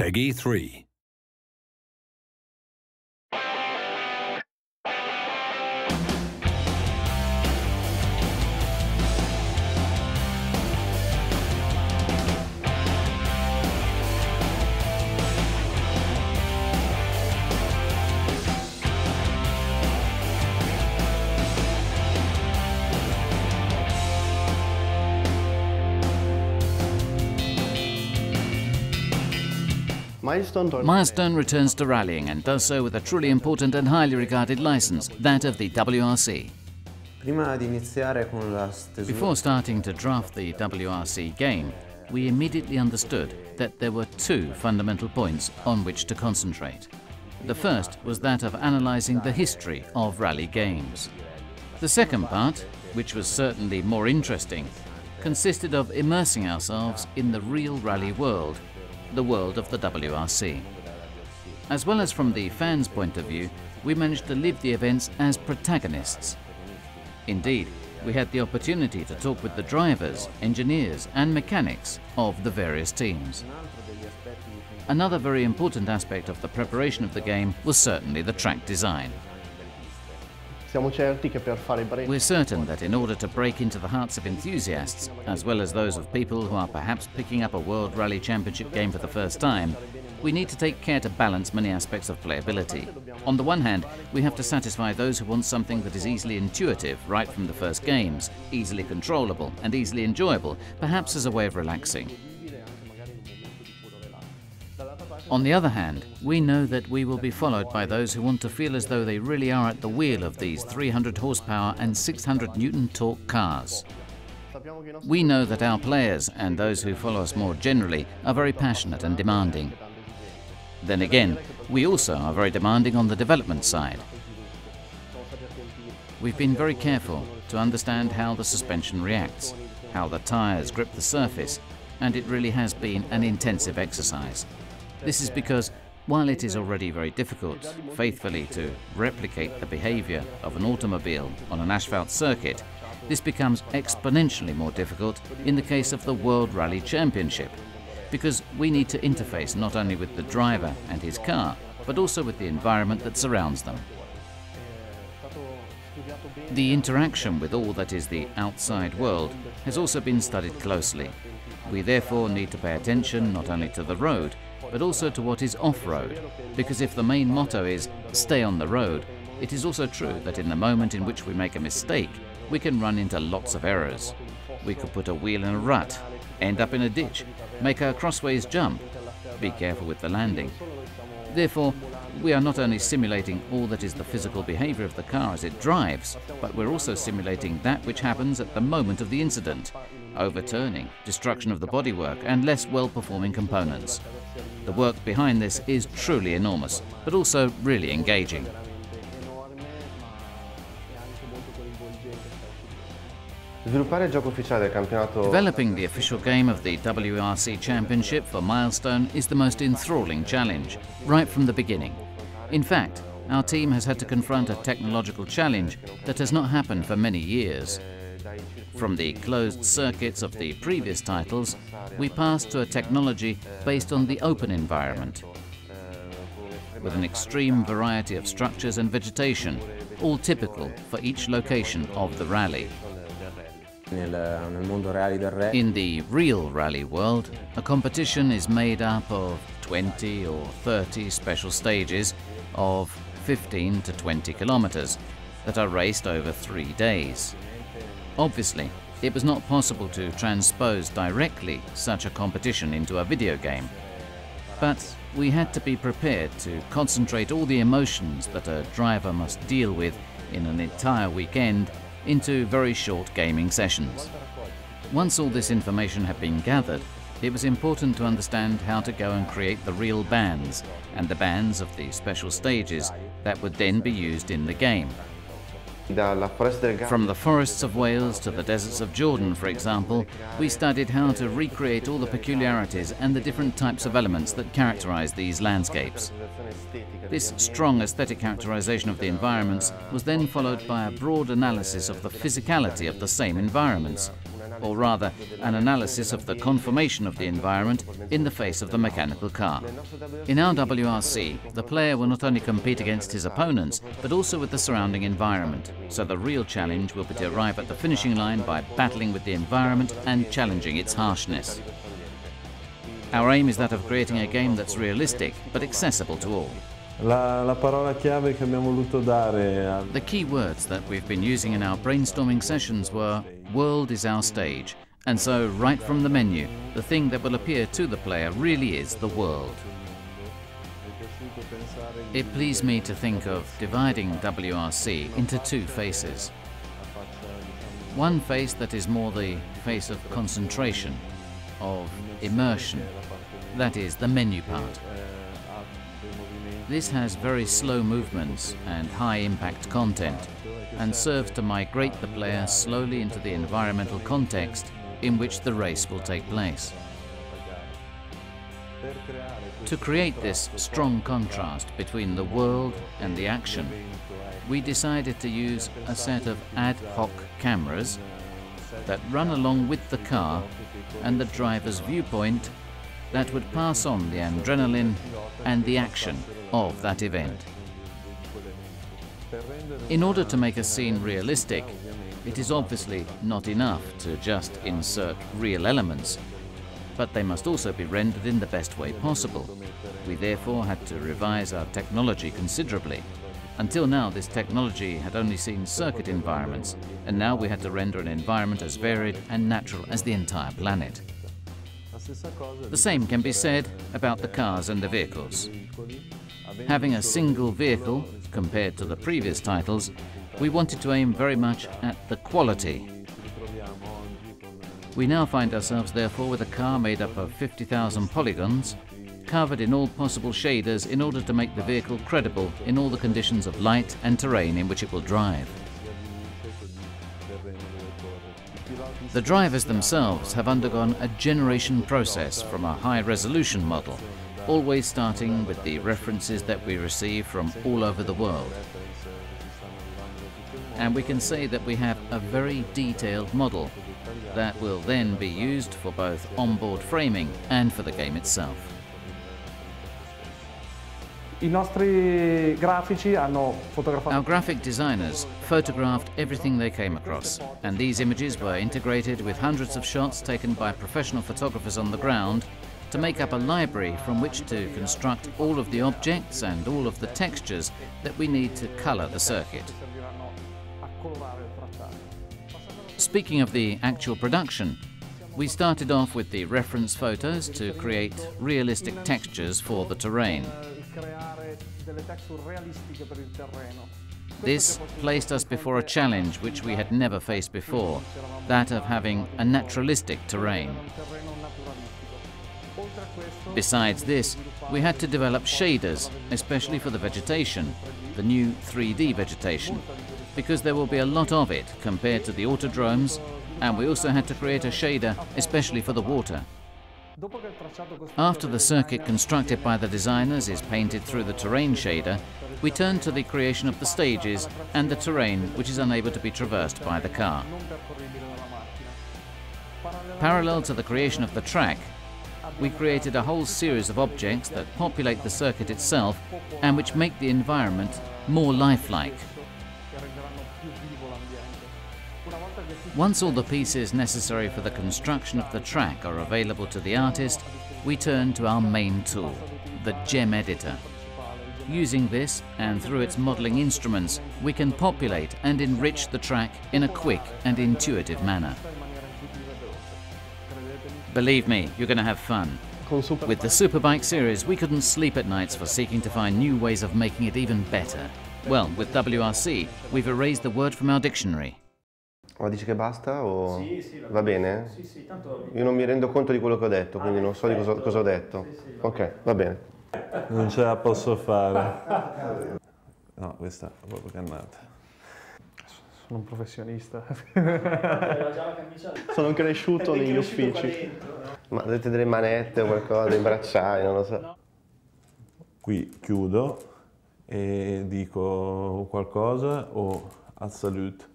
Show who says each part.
Speaker 1: Peggy 3.
Speaker 2: Milestone returns to rallying and does so with a truly important and highly regarded license, that of the WRC. Before starting to draft the WRC game, we immediately understood that there were two fundamental points on which to concentrate. The first was that of analysing the history of rally games. The second part, which was certainly more interesting, consisted of immersing ourselves in the real rally world, the world of the WRC. As well as from the fans' point of view, we managed to live the events as protagonists. Indeed, we had the opportunity to talk with the drivers, engineers and mechanics of the various teams. Another very important aspect of the preparation of the game was certainly the track design. We're certain that in order to break into the hearts of enthusiasts, as well as those of people who are perhaps picking up a World Rally Championship game for the first time, we need to take care to balance many aspects of playability. On the one hand, we have to satisfy those who want something that is easily intuitive right from the first games, easily controllable and easily enjoyable, perhaps as a way of relaxing. On the other hand, we know that we will be followed by those who want to feel as though they really are at the wheel of these 300 horsepower and 600 Newton torque cars. We know that our players and those who follow us more generally are very passionate and demanding. Then again, we also are very demanding on the development side. We've been very careful to understand how the suspension reacts, how the tyres grip the surface, and it really has been an intensive exercise. This is because, while it is already very difficult faithfully to replicate the behavior of an automobile on an asphalt circuit, this becomes exponentially more difficult in the case of the World Rally Championship, because we need to interface not only with the driver and his car, but also with the environment that surrounds them. The interaction with all that is the outside world has also been studied closely. We therefore need to pay attention not only to the road, but also to what is off-road, because if the main motto is "stay on the road," it is also true that in the moment in which we make a mistake, we can run into lots of errors. We could put a wheel in a rut, end up in a ditch, make a crossways jump, be careful with the landing. Therefore, we are not only simulating all that is the physical behavior of the car as it drives, but we're also simulating that which happens at the moment of the incident: overturning, destruction of the bodywork and less well-performing components. The work behind this is truly enormous, but also really engaging. Developing the official game of the WRC Championship for Milestone is the most enthralling challenge, right from the beginning. In fact, our team has had to confront a technological challenge that has not happened for many years. From the closed circuits of the previous titles, we passed to a technology based on the open environment, with an extreme variety of structures and vegetation, all typical for each location of the rally. In the real rally world, a competition is made up of 20 or 30 special stages of 15 to 20 kilometers that are raced over 3 days. Obviously, it was not possible to transpose directly such a competition into a video game, but we had to be prepared to concentrate all the emotions that a driver must deal with in an entire weekend into very short gaming sessions. Once all this information had been gathered, it was important to understand how to go and create the real bands and the bands of the special stages that would then be used in the game. From the forests of Wales to the deserts of Jordan, for example, we studied how to recreate all the peculiarities and the different types of elements that characterize these landscapes. This strong aesthetic characterization of the environments was then followed by a broad analysis of the physicality of the same environments, or rather an analysis of the conformation of the environment in the face of the mechanical car. In our WRC, the player will not only compete against his opponents, but also with the surrounding environment. So the real challenge will be to arrive at the finishing line by battling with the environment and challenging its harshness. Our aim is that of creating a game that's realistic, but accessible to all.
Speaker 1: La parola chiave che abbiamo voluto dare.
Speaker 2: The key words that we've been using in our brainstorming sessions were, "World is our stage." And so, right from the menu, the thing that will appear to the player really is the world. It pleased me to think of dividing WRC into two faces. One face that is more the face of concentration, of immersion, that is, the menu part. This has very slow movements and high-impact content, and serves to migrate the player slowly into the environmental context in which the race will take place. To create this strong contrast between the world and the action, we decided to use a set of ad hoc cameras that run along with the car and the driver's viewpoint that would pass on the adrenaline and the action of that event. In order to make a scene realistic, it is obviously not enough to just insert real elements, but they must also be rendered in the best way possible. We therefore had to revise our technology considerably. Until now, this technology had only seen circuit environments, and now we had to render an environment as varied and natural as the entire planet. The same can be said about the cars and the vehicles. Having a single vehicle, compared to the previous titles, we wanted to aim very much at the quality. We now find ourselves therefore with a car made up of 50,000 polygons, covered in all possible shaders in order to make the vehicle credible in all the conditions of light and terrain in which it will drive. The drivers themselves have undergone a generation process from a high-resolution model, always starting with the references that we receive from all over the world. And we can say that we have a very detailed model that will then be used for both onboard framing and for the game itself. Our graphic designers photographed everything they came across, and these images were integrated with hundreds of shots taken by professional photographers on the ground to make up a library from which to construct all of the objects and all of the textures that we need to color the circuit. Speaking of the actual production, we started off with the reference photos to create realistic textures for the terrain. This placed us before a challenge which we had never faced before, that of having a naturalistic terrain. Besides this, we had to develop shaders, especially for the vegetation, the new 3D vegetation, because there will be a lot of it compared to the autodromes, and we also had to create a shader especially for the water. After the circuit constructed by the designers is painted through the terrain shader, we turn to the creation of the stages and the terrain which is unable to be traversed by the car. Parallel to the creation of the track, we created a whole series of objects that populate the circuit itself and which make the environment more lifelike. Once all the pieces necessary for the construction of the track are available to the artist, we turn to our main tool, the gem editor. Using this, and through its modeling instruments, we can populate and enrich the track in a quick and intuitive manner. Believe me, you're going to have fun. With the Superbike series, we couldn't sleep at nights for seeking to find new ways of making it even better. Well, with WRC, we've erased the word from our dictionary.
Speaker 3: Ma dici che basta o
Speaker 4: Sì,
Speaker 3: va bene?
Speaker 4: Sì, tanto...
Speaker 3: Io non mi rendo conto di quello che ho detto, quindi non so di cosa ho detto. Ok, va bene.
Speaker 1: Non ce la posso fare. No, questa è proprio cannata.
Speaker 4: Sono un professionista.
Speaker 3: Sono cresciuto negli uffici. Ma avete delle manette o qualcosa, dei bracciali, non lo so.
Speaker 1: Qui chiudo e dico qualcosa o al salut.